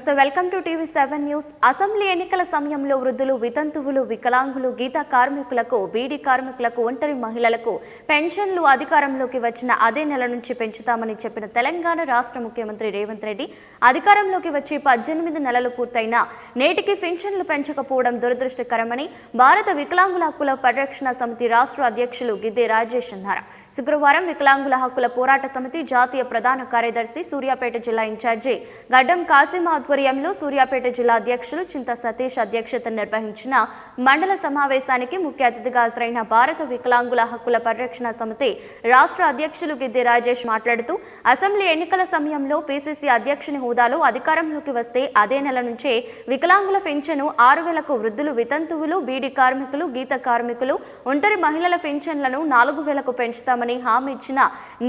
నమస్తే welcome to టీవీ7 news. Assembly ఎన్నికల సమయంలో వృద్ధులు, వితంతువులు, వికలాంగులు, గీత కార్మికులకు, బీడీ కార్మికులకు, ఒంటరి మహిళలకు పెన్షన్లు అధికారంలోకి వచ్చిన అదే నెల నుంచి పెంచుతామని చెప్పిన తెలంగాణ రాష్ట్ర ముఖ్యమంత్రి రేవంత్ రెడ్డి అధికారంలోకి వచ్చి 18 నెలలు పూర్తయినా నేటికి పెన్షన్లు పెంచకపోవడం దురదృష్టకరమని భారత వికలాంగుల హక్కుల పరిరక్షణ సమితి రాష్ట్ర అధ్యక్షులు గిద్దే రాజేష్ అన్నారు. శుక్రవారం వికలాంగుల హక్కుల పోరాట సమితి జాతీయ ప్రధాన కార్యదర్శి, సూర్యాపేట జిల్లా ఇన్ఛార్జి గడ్డం కాసిం ఆధ్వర్యంలో సూర్యాపేట జిల్లా అధ్యక్షులు చింత సతీష్ అధ్యక్షతన నిర్వహించిన మండల సమావేశానికి ముఖ్య అతిథిగా హాజరైన భారత వికలాంగుల హక్కుల పరిరక్షణ సమితి రాష్ట్ర అధ్యక్షులు గిద్దే రాజేష్ మాట్లాడుతూ, అసెంబ్లీ ఎన్నికల సమయంలో పీసీసీ అధ్యక్షుని హోదాలో అధికారంలోకి వస్తే అదే నెల నుంచే వికలాంగుల పెన్షన్ 6,000కు, వృద్ధులు, వితంతువులు, బీడీ కార్మికులు, గీత కార్మికులు, ఒంటరి మహిళల పెన్షన్లను 4,000కు పెంచుతామని హామీ ఇచ్చిన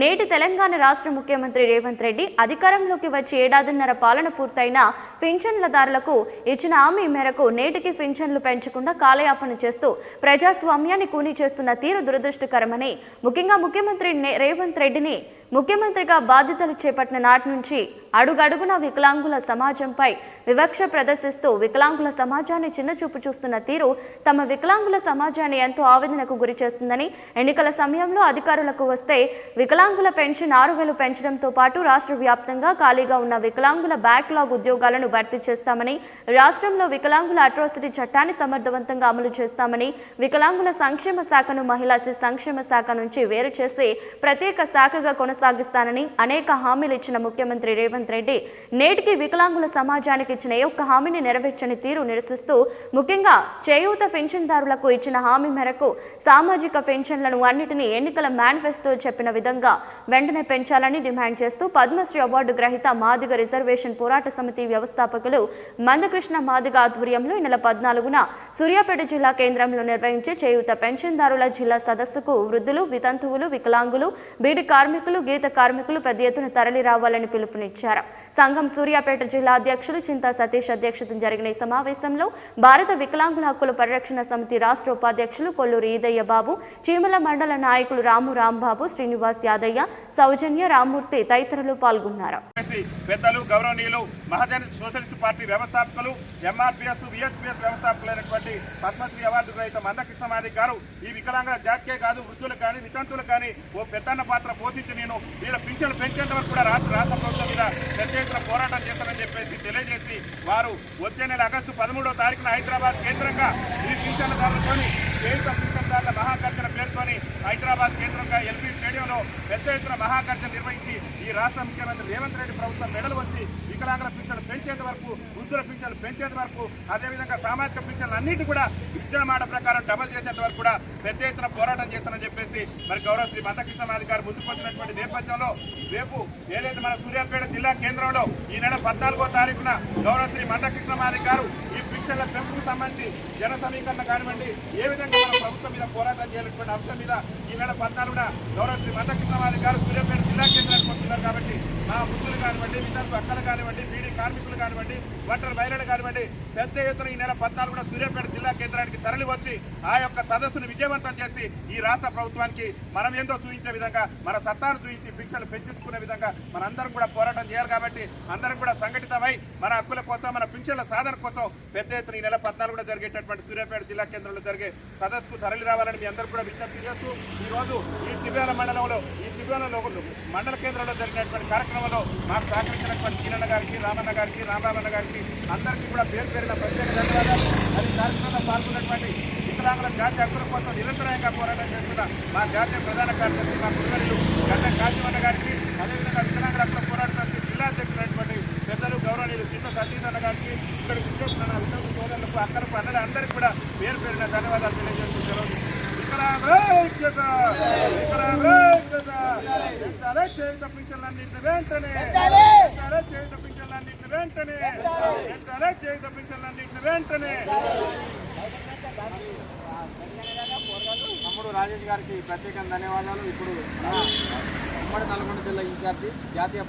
నేటి తెలంగాణ రాష్ట్ర ముఖ్యమంత్రి రేవంత్ రెడ్డి అధికారంలోకి వచ్చి ఏడాదిన్నర పాలన పూర్తయిన పింఛన్లదారులకు ఇచ్చిన హామీ మేరకు నేటికి పింఛన్లు పెంచకుండా కాలయాపన చేస్తూ ప్రజాస్వామ్యాన్ని కూనీ చేస్తున్న తీరు దురదృష్టకరమని, ముఖ్యంగా ముఖ్యమంత్రి రేవంత్ రెడ్డిని ముఖ్యమంత్రిగా బాధ్యతలు చేపట్టిన నాటి నుంచి అడుగడుగున వికలాంగుల సమాజంపై వివక్ష ప్రదర్శిస్తూ వికలాంగుల సమాజాన్ని చిన్నచూపు చూస్తున్న తీరు తమ వికలాంగుల సమాజాన్ని ఎంతో ఆవేదనకు గురి చేస్తుందని, ఎన్నికల సమయంలో అధికారులకు వస్తే వికలాంగుల పెన్షన్ 6,000 పెంచడంతో పాటు రాష్ట్ర వ్యాప్తంగా ఖాళీగా ఉన్న వికలాంగుల బ్యాక్లాగ్ ఉద్యోగాలను భర్తీ చేస్తామని, రాష్ట్రంలో వికలాంగుల అట్రాసిటీ చట్టాన్ని సమర్థవంతంగా అమలు చేస్తామని, వికలాంగుల సంక్షేమ శాఖను మహిళా సంక్షేమ శాఖ నుంచి వేరు చేసి ప్రత్యేక శాఖగా కొనసాగిస్తానని అనేక హామీలు ఇచ్చిన ముఖ్యమంత్రి రేవంత్ రెడ్డి నేటికి వికలాంగుల సమాజానికి ఇచ్చిన ఏ ఒక్క హామీని నెరవేర్చని తీరు నిరసిస్తూ, ముఖ్యంగా చేయూత పెన్షన్దారులకు ఇచ్చిన హామీ మేరకు సామాజిక పెన్షన్లను అన్నిటినీ ఎన్నికల మేనిఫెస్టోలో చెప్పిన విధంగా వెంటనే పెంచాలని డిమాండ్ చేస్తూ పద్మశ్రీ అవార్డు గ్రహీత మాదిగ రిజర్వేషన్ పోరాట సమితి వ్యవస్థాపకులు మందకృష్ణ మాదిగ ఆధ్వర్యంలో ఈ నెల 14న సూర్యాపేట జిల్లా కేంద్రంలో నిర్వహించే చేయూత పెన్షన్దారుల జిల్లా సదస్సుకు వృద్ధులు, వితంతువులు, వికలాంగులు, బీడీ కార్మికులు, గీత కార్మికులు పెద్ద ఎత్తున తరలి రావాలని పిలుపునిచ్చారు. సంఘం సూర్యాపేట జిల్లా అధ్యక్షులు చింత సతీష్ అధ్యక్షతన జరిగిన ఈ సమావేశంలో భారత వికలాంగుల హక్కుల పరిరక్షణ సమితి రాష్ట్ర ఉపాధ్యక్షులు కొల్లూరి ఈదయ్య బాబు, చీమల మండల నాయకులు రాము రాంబాబు, శ్రీనివాస్ యాదయ్య, సౌజన్య, రామ్మూర్తి తదితరులు పాల్గొన్నారు. పెద్దలు, గౌరవనీయులు, మహాజన సోషలిస్ట్ పార్టీ వ్యవస్థాపకులు, ఎంఆర్పీఎస్, విహెచ్పిఎస్ వ్యవస్థాపకులైనటువంటి పద్మశ్రీ అవార్డు గ్రహీత మందకృష్ణ మాదిగ గారు ఈ వికలాంగుల జాతికే కాదు, వృద్ధులకు కానీ, వితంతులకు కానీ ఓ పెద్దన్న పాత్ర పోషించి నేను వీళ్ళ పింఛన్లు పెంచేంత వరకు కూడా రాష్ట్ర ప్రభుత్వం మీద పెద్ద ఎత్తున పోరాటం చేస్తానని చెప్పేసి తెలియజేసి, వారు వచ్చే నెల ఆగస్టు 13వ తారీఖున హైదరాబాద్ కేంద్రంగా ఈ పింఛన్దారులతోని కేంద్ర పింఛన్దారుల మహాగర్జన పేరుతోని హైదరాబాద్ కేంద్రంగా ఎల్బీ స్టేడియంలో పెద్ద ఎత్తున మహాగర్జన నిర్వహించి ఈ రాష్ట్ర ముఖ్యమంత్రి రేవంత్ రెడ్డి ప్రభుత్వం మెడలు వచ్చి వికలాంగుల పింఛన్లు పెంచేంత వరకు, వృద్ధుల పింఛన్లు పెంచేంత వరకు, అదేవిధంగా సామాజిక పింఛన్లు అన్నింటి కూడా విద్యా మాట ప్రకారం డబల్ చేసేంత వరకు కూడా పెద్ద ఎత్తున పోరాటం చేస్తానని చెప్పేసి మరి గౌరవ శ్రీ మందకృష్ణ మాదిగ గారు ముందుకు వచ్చినటువంటి నేపథ్యంలో రేపు ఏదైతే మన సూర్యాపేట జిల్లా కేంద్రంలో ఈ నెల 14వ తారీఖున గౌరవ శ్రీ మందకృష్ణ మాదిగ గారు ఈ పింఛన్ల పెంపుకు సంబంధించి జన సమీకరణ కానివ్వండి, ఏ విధంగా మన ప్రభుత్వం మీద పోరాటం చేయాలనేటువంటి అంశం మీద ఈ నెల 14న గౌరవ శ్రీ మందకృష్ణ మాదిగ గారు సూర్యాపేట జిల్లా కేంద్రానికి వస్తున్నారు. కాబట్టి మా వృద్ధులు కానివ్వండి, వితంతు అక్కలు కానివ్వండి, బీడీ కార్మికులు కానివ్వండి, ఒంటరి మహిళలు కానివ్వండి, పెద్ద ఎత్తున ఈ నెల 14న సూర్యాపేట జిల్లా కేంద్రానికి తరలి వచ్చి ఆ యొక్క సదస్సును విజయవంతం చేసి ఈ రాష్ట్ర ప్రభుత్వానికి మనం ఏందో చూపించే విధంగా, మన సత్తాను చూపించి పింఛన్లు పెంచుకునే విధంగా మనందరం కూడా పోరాటం చేయాలి. కాబట్టి అందరం కూడా సంఘటితమై మన హక్కుల కోసం, మన పింఛన్ల సాధన కోసం పెద్ద ఎత్తున ఈ నెల 14 కూడా జరిగేటటువంటి సూర్యాపేట జిల్లా కేంద్రంలో జరిగే సదస్సుకు తరలి రావాలని మీ అందరూ కూడా విజ్ఞప్తి చేస్తూ, ఈ రోజు ఈ చివ్యాల మండలంలో మండల కేంద్రంలో జరిగినటువంటి కార్యక్రమంలో మాకు సహకరించినటువంటి కీలన్న గారికి, రామన్న గారికి, రాంబాబన్న గారికి అందరికీ కూడా పేరు పేరున ప్రత్యేక ధన్యవాదాలు. అది కార్యక్రమంలో పాల్గొన్నటువంటి వికలాంగుల జాతి హక్కుల కోసం నిరంతరంగా పోరాటం చేస్తున్న మా జాతీయ ప్రధాన కార్యదర్శి, మా గురువులు గడ్డం కాశీమన్న గారికి, అదేవిధంగా వికలాంగుల హక్కుల పోరాట సమితి జిల్లా అధ్యక్షులైనటువంటి పెద్దలు, గౌరవనీయులు చింత సతీష్ అన్న గారికి, ఇక్కడ విచ్చేస్తున్న వితంతు సోదరులకు, అక్కలకు, అందరికీ కూడా పేరు పేరున ధన్యవాదాలు తెలియజేస్తున్నారు. చేయుత పింఛన్లన్నింటిని వెంటనే, చేయుత పింఛన్లన్నింటిని వెంటనే, చేయుత పింఛన్లన్నింటిని వెంటనే. తమ్ముడు రాజేష్ గారికి ప్రత్యేకంగా ధన్యవాదాలు. ఇప్పుడు ఉమ్మడి నల్గొండ జిల్లా ఇన్ఛార్జి జాతీయ